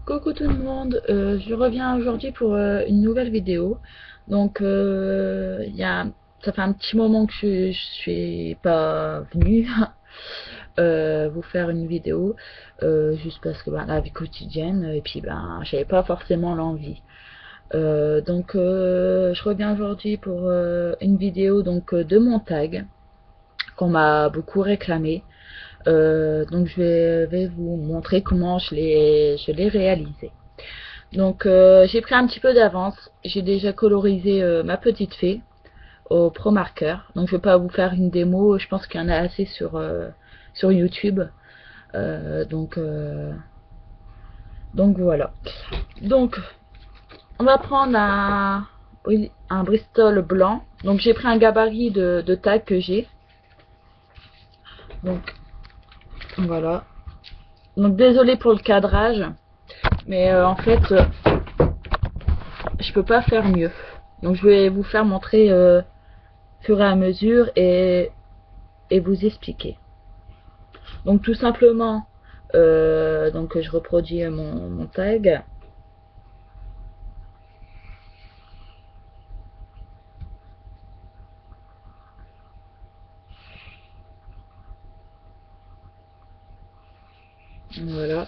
Coucou tout le monde, je reviens aujourd'hui pour une nouvelle vidéo. Donc, ça fait un petit moment que je suis pas venue vous faire une vidéo, juste parce que la vie quotidienne, et puis j'avais pas forcément l'envie. Je reviens aujourd'hui pour une vidéo de mon tag qu'on m'a beaucoup réclamé. Je vais vous montrer comment je l'ai réalisé. J'ai pris un petit peu d'avance. J'ai déjà colorisé ma petite fée au Pro Marker. Donc je vais pas vous faire une démo. Je pense qu'il y en a assez sur YouTube. Euh, donc euh, donc voilà. Donc on va prendre un Bristol blanc. Donc j'ai pris un gabarit de tag que j'ai. Donc voilà. Donc désolé pour le cadrage, mais en fait je peux pas faire mieux. Donc je vais vous faire montrer fur et à mesure et vous expliquer. Donc tout simplement, je reproduis mon tag. Voilà,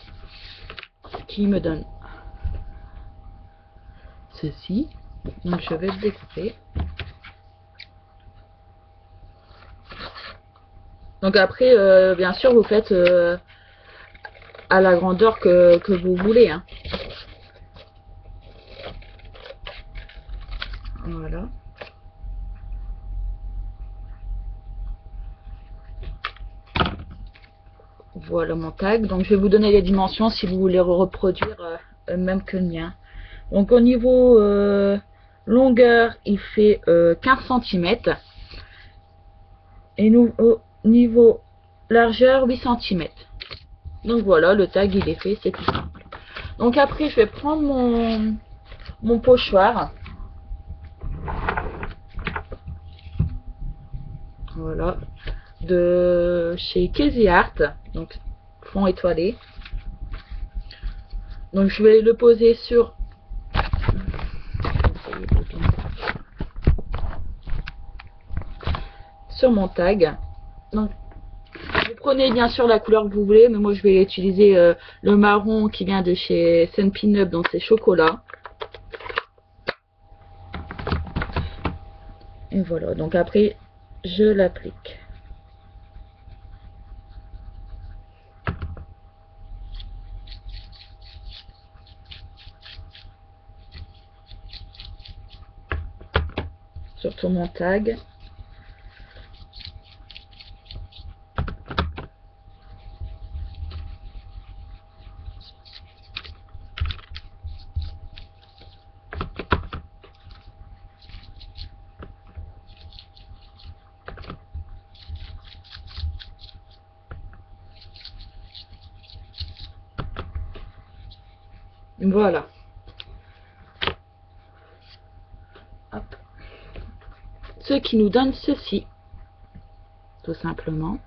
qui me donne ceci. Donc je vais le découper. Donc après, bien sûr, vous faites à la grandeur que vous voulez, hein. Voilà. Voilà mon tag. Donc je vais vous donner les dimensions si vous voulez reproduire même que le mien. Donc au niveau longueur, il fait 15 cm. Et nous, au niveau largeur, 8 cm. Donc voilà, le tag il est fait, c'est tout simple. Donc après, je vais prendre mon pochoir. Voilà. De chez Casey Art. Donc fond étoilé. Donc je vais le poser sur mon tag. Donc vous prenez bien sûr la couleur que vous voulez, mais moi je vais utiliser le marron qui vient de chez Sun Pinup, donc c'est chocolat. Et voilà, donc après je l'applique. Sur tout mon tag. Voilà. Hop. Ce qui nous donne ceci, tout simplement.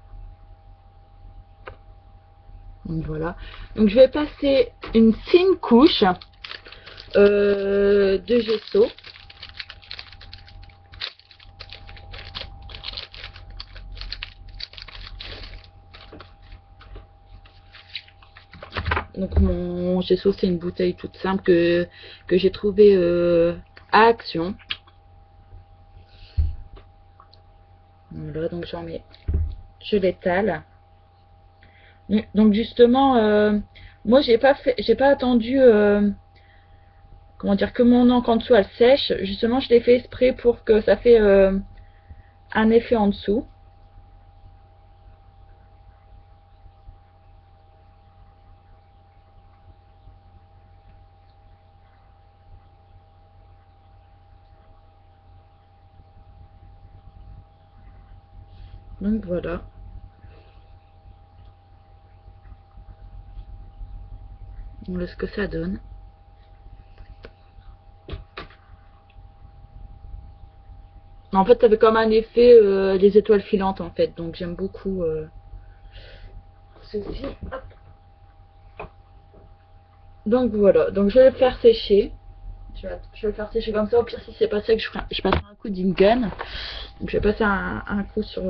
Donc voilà. Donc je vais passer une fine couche de gesso. Donc mon gesso, c'est une bouteille toute simple que j'ai trouvée à Action. Voilà, donc j'en mets, je l'étale. Donc justement, moi j'ai pas attendu, comment dire, que mon encre en dessous elle sèche. Justement, je l'ai fait exprès pour que ça fait un effet en dessous. Donc voilà. Voilà ce que ça donne. En fait, ça fait comme un effet des étoiles filantes en fait. Donc j'aime beaucoup ceci. Hop. Donc voilà, donc je vais le faire sécher. Je vais le faire sécher comme ça. Au pire, si c'est pas sec, je passerai un coup d'Ingen. Donc je vais passer un coup sur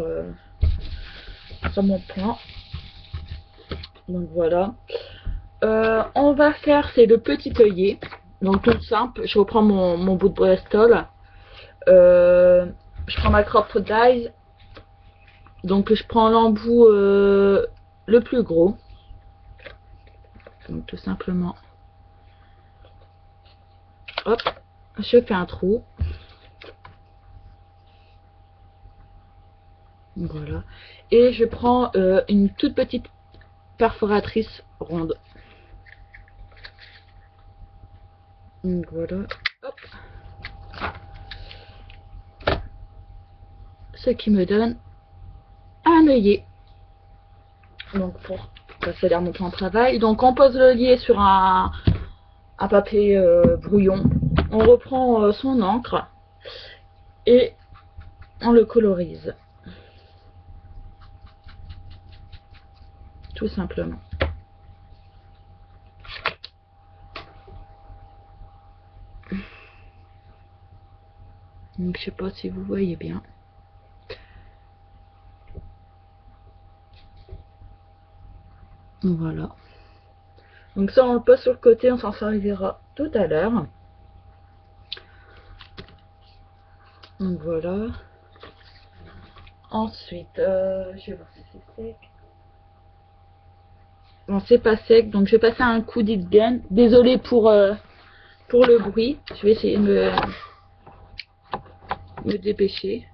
mon plan. Donc voilà. On va faire, c'est le petit œillet. Donc tout simple, je reprends mon bout de Bristol. Je prends ma crocodile. Donc je prends l'embout le plus gros. Donc tout simplement. Hop, je fais un trou. Voilà. Et je prends une toute petite perforatrice ronde. Donc voilà. Hop. Ce qui me donne un œillet. Donc pour passer l'air mon plan de travail. Donc on pose l'œillet sur un papier brouillon. On reprend son encre et on le colorise. Tout simplement. Donc je sais pas si vous voyez bien. Voilà. Donc ça on le pose sur le côté, on s'en servira tout à l'heure. Donc voilà. Ensuite, je vais voir si c'est sec. Bon, c'est pas sec, donc je vais passer un coup d'Itgen. Désolée pour le bruit. Je vais essayer de me dépêcher.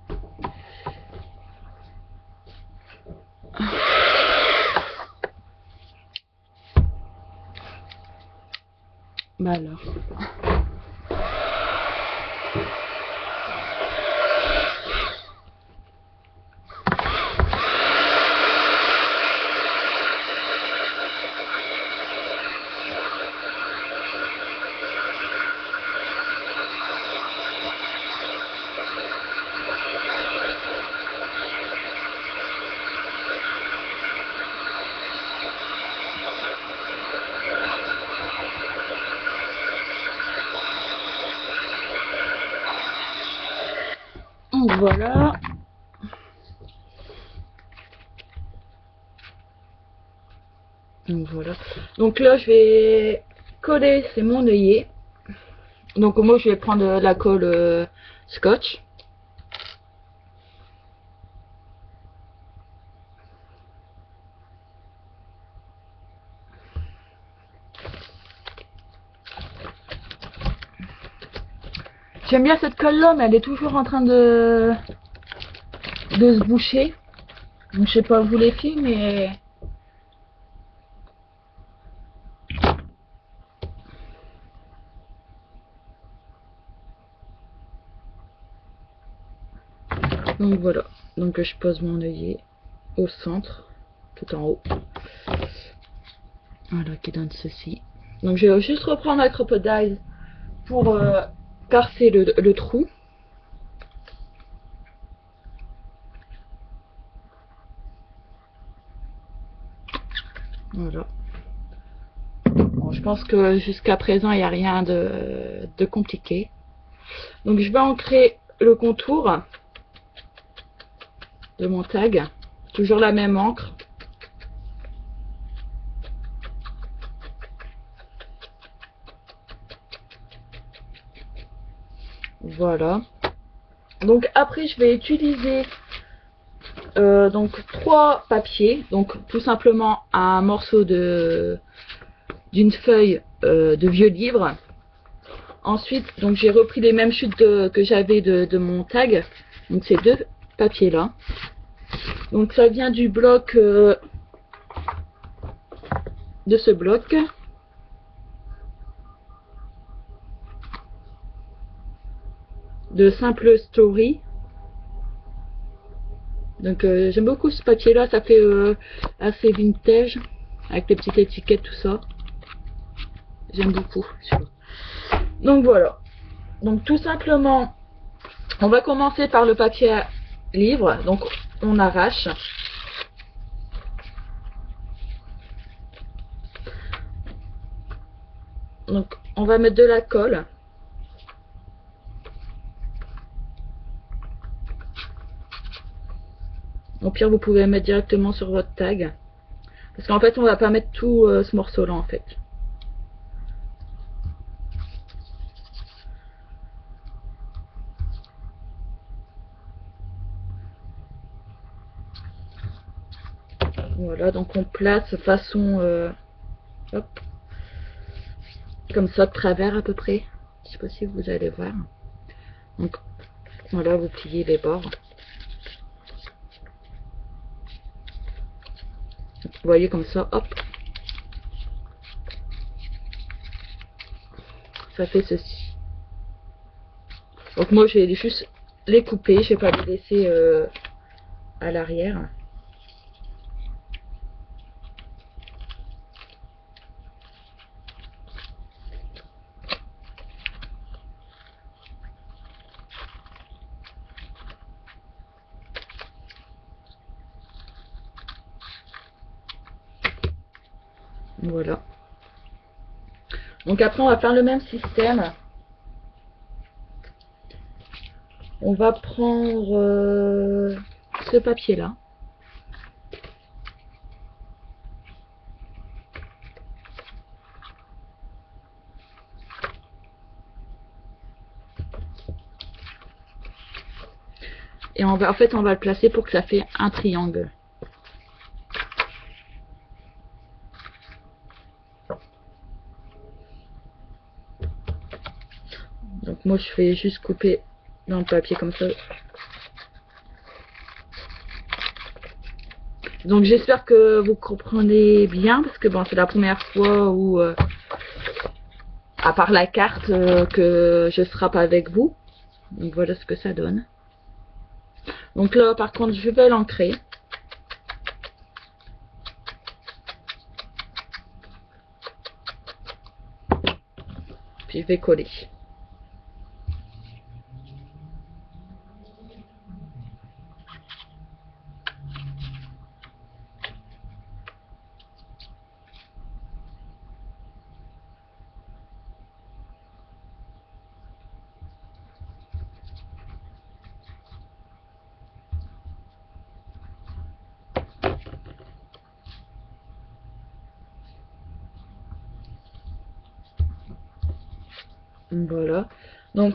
Bah alors. Donc voilà. Donc voilà. Donc là je vais coller, c'est mon œillet. Donc moi je vais prendre la colle scotch. J'aime bien cette colle là, mais elle est toujours en train de se boucher. Donc je sais pas vous les filles, mais donc voilà. Donc je pose mon œillet au centre, tout en haut. Voilà, qui donne ceci. Donc je vais juste reprendre ma crocodile pour percer le trou. Voilà. Bon, je pense que jusqu'à présent il n'y a rien de compliqué. Donc je vais ancrer le contour de mon tag. Toujours la même encre. Voilà. Donc après je vais utiliser donc 3 papiers. Donc tout simplement un morceau d'une feuille de vieux livre. Ensuite, donc j'ai repris les mêmes chutes que j'avais de mon tag. Donc ces 2 papiers là. Donc ça vient du bloc de ce bloc. De Simple Story. Donc j'aime beaucoup ce papier là, ça fait assez vintage avec les petites étiquettes, tout ça. J'aime beaucoup. Donc voilà. Donc tout simplement, on va commencer par le papier à livre. Donc on arrache. Donc on va mettre de la colle. Au pire vous pouvez mettre directement sur votre tag. Parce qu'en fait on va pas mettre tout ce morceau là en fait. Voilà, donc on place de façon hop, comme ça de travers à peu près. Je sais pas si vous allez voir. Donc voilà, vous pliez les bords. Vous voyez comme ça, hop. Ça fait ceci. Donc moi je vais juste les couper, je vais pas les laisser à l'arrière. Voilà. Donc après on va faire le même système. On va prendre ce papier là. Et on va, en fait on va le placer pour que ça fait un triangle. Donc moi je fais juste couper dans le papier comme ça. Donc j'espère que vous comprenez bien parce que bon c'est la première fois où à part la carte que je serai pas avec vous. Donc voilà ce que ça donne. Donc là par contre je vais l'ancrer. Puis je vais coller. Voilà. Donc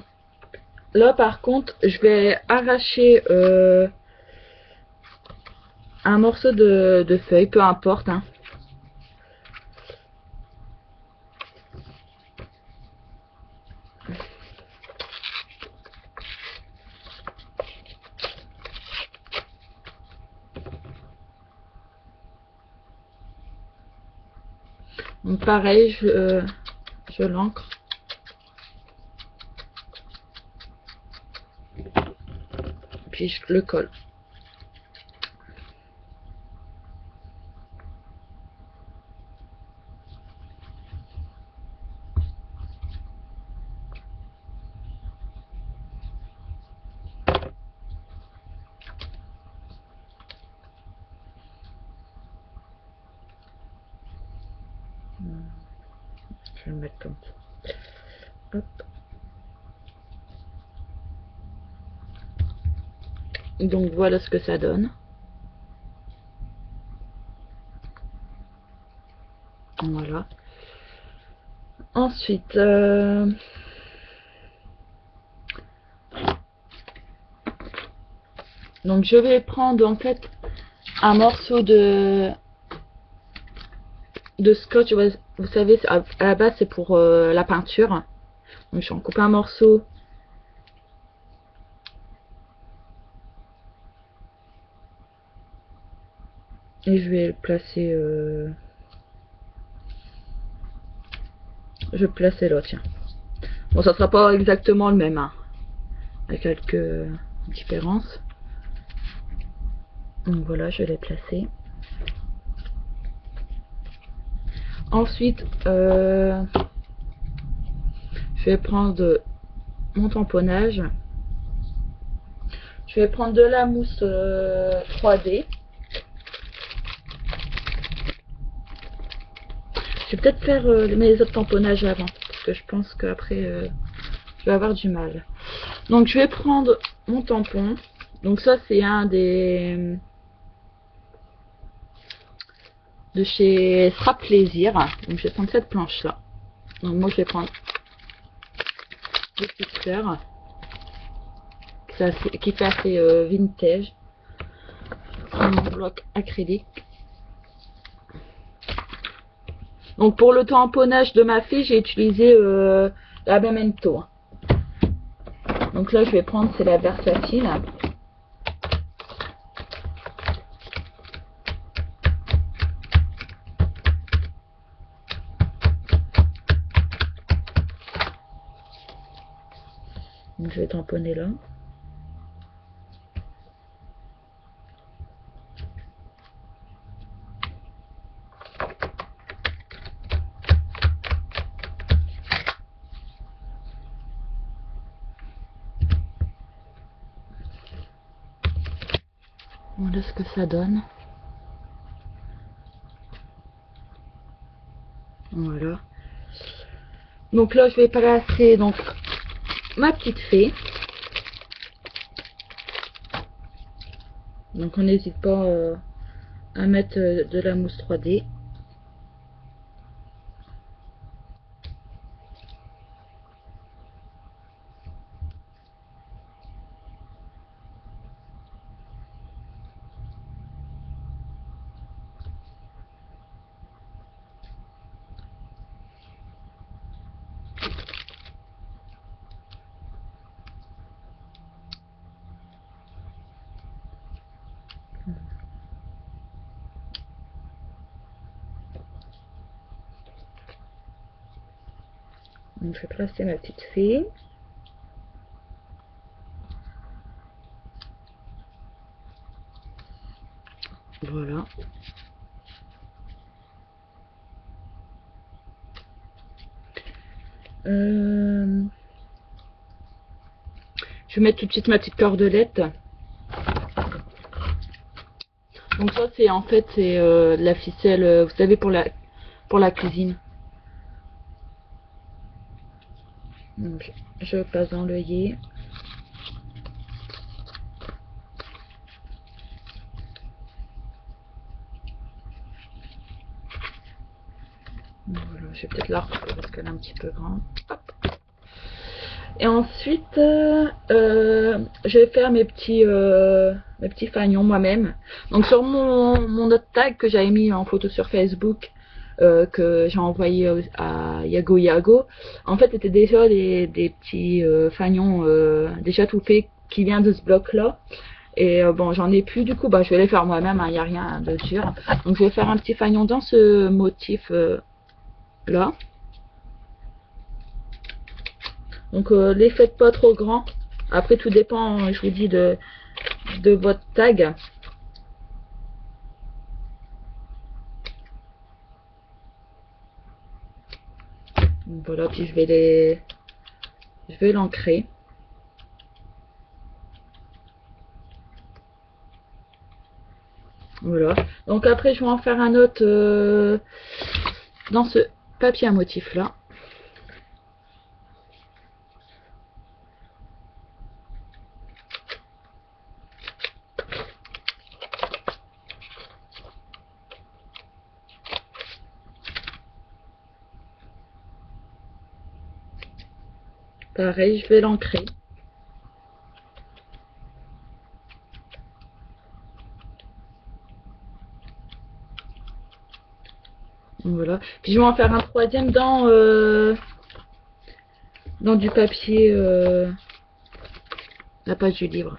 là par contre je vais arracher un morceau de feuille, peu importe hein. Donc pareil je l'encre. Puis je le colle. Je vais le mettre comme ça. Hop. Donc voilà ce que ça donne. Voilà. Ensuite, donc je vais prendre en fait un morceau de scotch. Vous savez, à la base c'est pour la peinture. Donc je vais en couper un morceau. Et je vais le placer. Je vais placer là, tiens. Bon, ça sera pas exactement le même, hein. Il y a quelques différences. Donc voilà, je l'ai placé. Ensuite, je vais prendre mon tamponnage. Je vais prendre de la mousse 3D. Je vais peut-être faire mes autres tamponnages avant. parce que je pense qu'après je vais avoir du mal. Donc je vais prendre mon tampon. Donc ça c'est un des de chez Sera Plaisir. Donc je vais prendre cette planche là. Donc moi je vais prendre le fixeur qui fait assez vintage. Mon bloc acrylique. Donc pour le tamponnage de ma fille, j'ai utilisé la Memento. Donc là je vais prendre, c'est la Versatile. Donc je vais tamponner là. Voilà ce que ça donne. Voilà. Donc là je vais placer donc ma petite fée. Donc on n'hésite pas à mettre de la mousse 3D. Donc je vais placer ma petite fée. Voilà. Je vais mettre tout de suite ma petite cordelette. Donc ça c'est en fait c'est la ficelle, vous savez pour la cuisine. Donc je passe dans l'œillet. Voilà, je vais peut-être la recouper parce qu'elle est un petit peu grande. Hop. Et ensuite, je vais faire mes petits fanions moi-même. Donc sur mon autre tag que j'avais mis en photo sur Facebook, que j'ai envoyé à Yago Yago, en fait c'était déjà des petits fanions déjà tout faits qui vient de ce bloc là. Et bon, j'en ai plus, du coup bah je vais les faire moi-même, il n'y a rien de dur. Donc je vais faire un petit fanion dans ce motif là. Donc les faites pas trop grands. Après tout dépend, je vous dis, de votre tag. Voilà, puis je vais l'ancrer. Voilà. Donc après je vais en faire un autre dans ce papier à motif là. Pareil, je vais l'ancrer. Voilà. Puis je vais en faire un troisième dans du papier, la page du livre.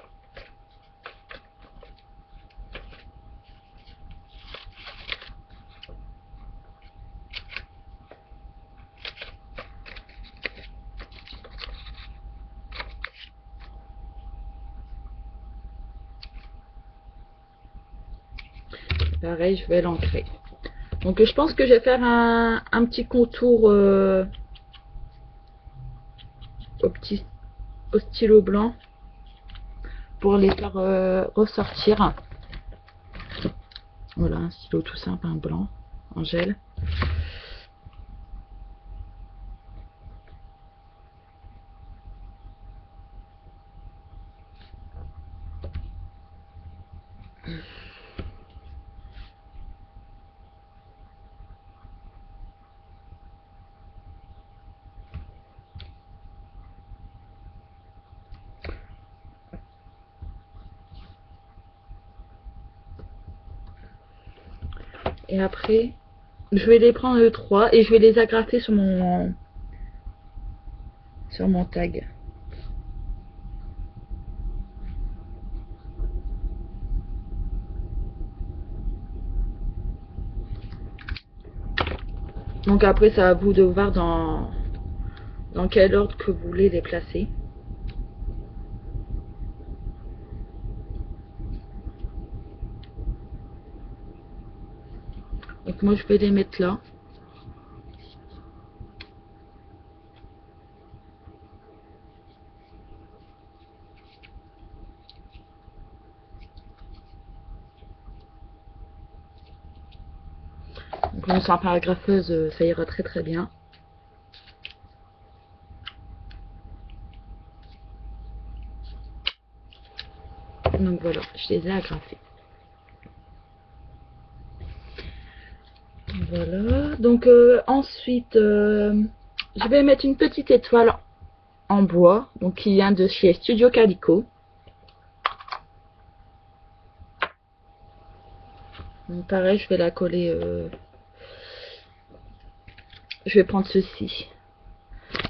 Pareil, je vais l'ancrer. Donc je pense que je vais faire un petit contour au stylo blanc pour les faire ressortir. Voilà, un stylo tout simple, un blanc en gel. Et après, je vais les prendre 3 et je vais les agrafer sur mon tag. Donc après, c'est à vous de voir dans quel ordre que vous voulez les placer. Donc moi, je vais les mettre là. Donc même sans paragrapheuse, ça ira très très bien. Donc voilà, je les ai agrafés. Voilà, donc ensuite, je vais mettre une petite étoile en bois, donc qui vient de chez Studio Calico. Donc pareil, je vais la coller. Je vais prendre ceci.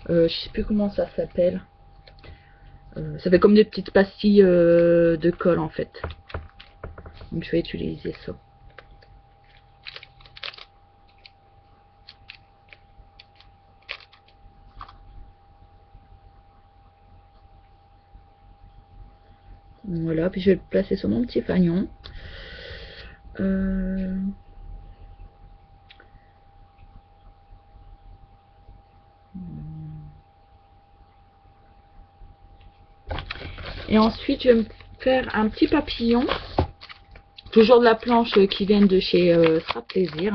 Je sais plus comment ça s'appelle. Ça fait comme des petites pastilles de colle en fait. Donc je vais utiliser ça. Voilà, puis je vais le placer sur mon petit fanion. Et ensuite, je vais me faire un petit papillon. Toujours de la planche qui vient de chez Sera Plaisir.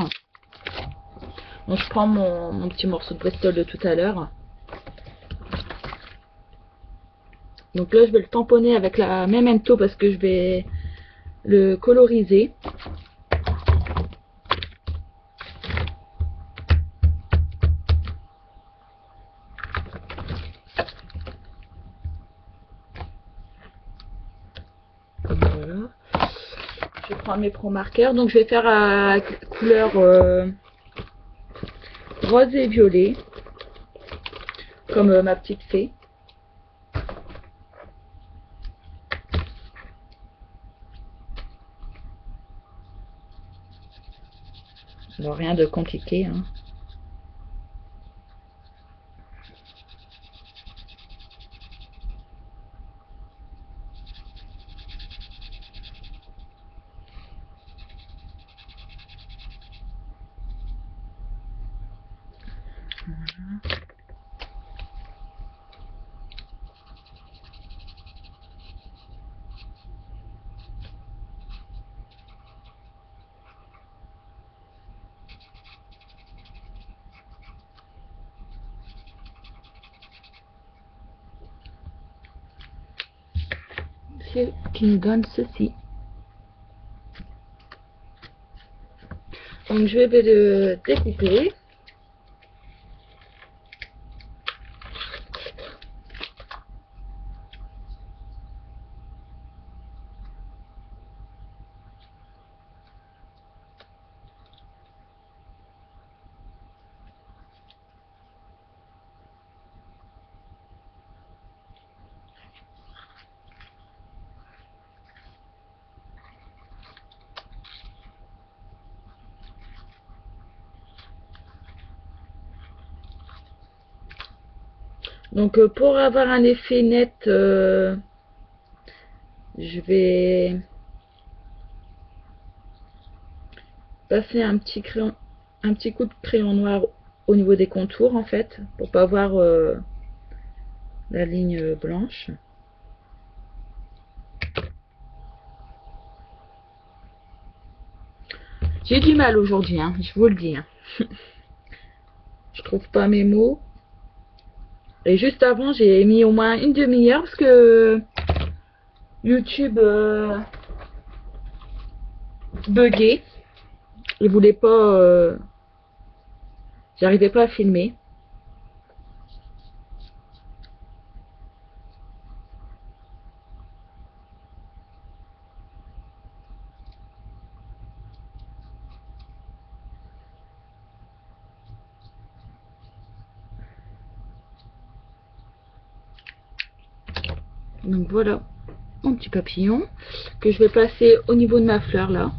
Donc je prends mon petit morceau de Bristol de tout à l'heure. Donc là, je vais le tamponner avec la Memento parce que je vais le coloriser. Voilà. Je prends mes Pro Markers. Donc je vais faire à couleur rose et violet. Comme ma petite fée. Alors rien de compliqué, hein. Voilà. Ce qui nous donne ceci. Donc je vais le découper. Donc pour avoir un effet net, je vais passer un petit coup de crayon noir au niveau des contours en fait, pour pas avoir la ligne blanche. J'ai du mal aujourd'hui, hein, je vous le dis. Hein. Je trouve pas mes mots. Et juste avant, j'ai mis au moins une demi-heure parce que YouTube bugué. Il voulait pas... J'arrivais pas à filmer. Donc voilà mon petit papillon que je vais placer au niveau de ma fleur là.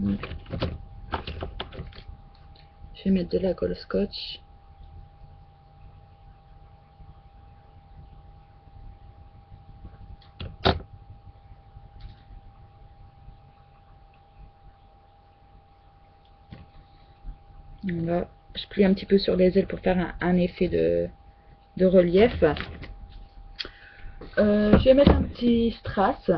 Donc, je vais mettre de la colle scotch. Là, je plie un petit peu sur les ailes pour faire un effet de relief. Je vais mettre un petit strass.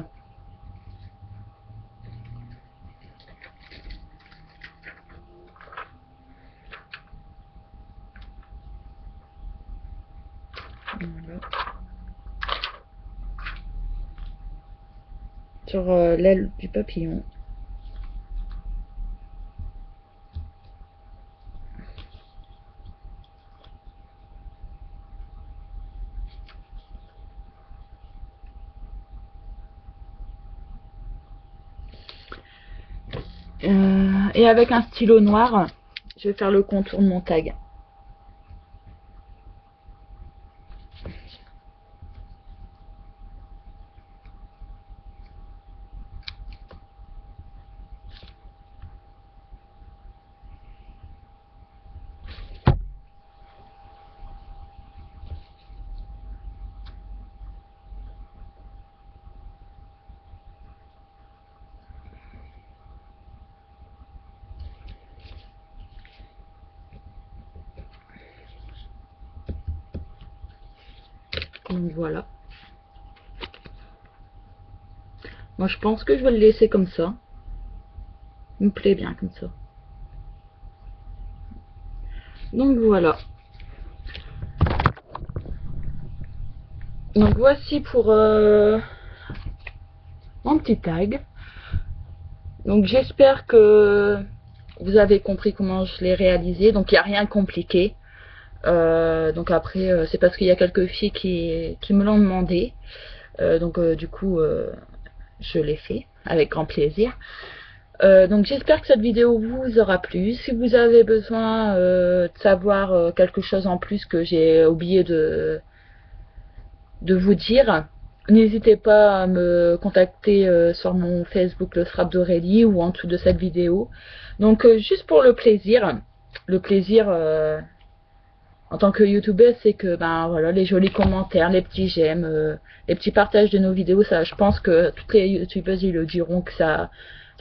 Voilà. Sur l'aile du papillon. Et avec un stylo noir, je vais faire le contour de mon tag. Donc voilà. Moi je pense que je vais le laisser comme ça. Il me plaît bien comme ça. Donc voilà. Donc voici pour mon petit tag. Donc j'espère que vous avez compris comment je l'ai réalisé. Donc il n'y a rien de compliqué. Donc après c'est parce qu'il y a quelques filles qui me l'ont demandé. Donc du coup je l'ai fait avec grand plaisir. Donc j'espère que cette vidéo vous aura plu. Si vous avez besoin de savoir quelque chose en plus que j'ai oublié de vous dire, n'hésitez pas à me contacter sur mon Facebook le Scrap d'Aurélie ou en dessous de cette vidéo. Donc juste pour le plaisir en tant que youtubeuse, c'est que ben voilà, les jolis commentaires, les petits j'aime, les petits partages de nos vidéos, ça je pense que toutes les youtubeuses ils le diront que ça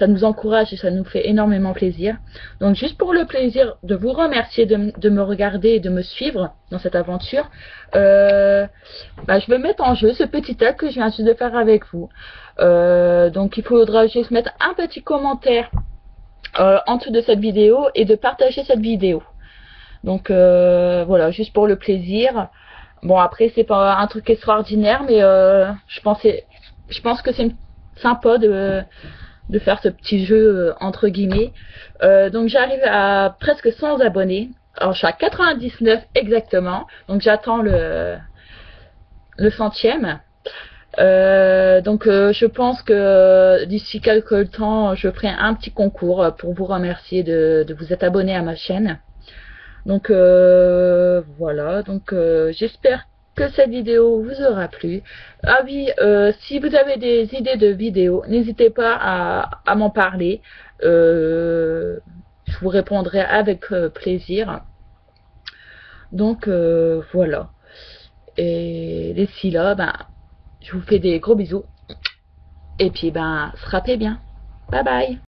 nous encourage et ça nous fait énormément plaisir. Donc juste pour le plaisir de vous remercier de me regarder et de me suivre dans cette aventure, je vais mettre en jeu ce petit tag que je viens juste de faire avec vous. Donc il faudra juste mettre un petit commentaire en dessous de cette vidéo et de partager cette vidéo. Donc voilà, juste pour le plaisir. Bon après c'est pas un truc extraordinaire, mais je pense que c'est sympa de faire ce petit jeu entre guillemets. Donc j'arrive à presque 100 abonnés. Alors je suis à 99 exactement. Donc j'attends le centième. Donc je pense que d'ici quelques temps je ferai un petit concours pour vous remercier de vous être abonné à ma chaîne. Donc voilà, donc j'espère que cette vidéo vous aura plu. Ah oui, si vous avez des idées de vidéos, n'hésitez pas à m'en parler. Je vous répondrai avec plaisir. Donc voilà. Et d'ici là, je vous fais des gros bisous. Et puis scrapez bien. Bye bye.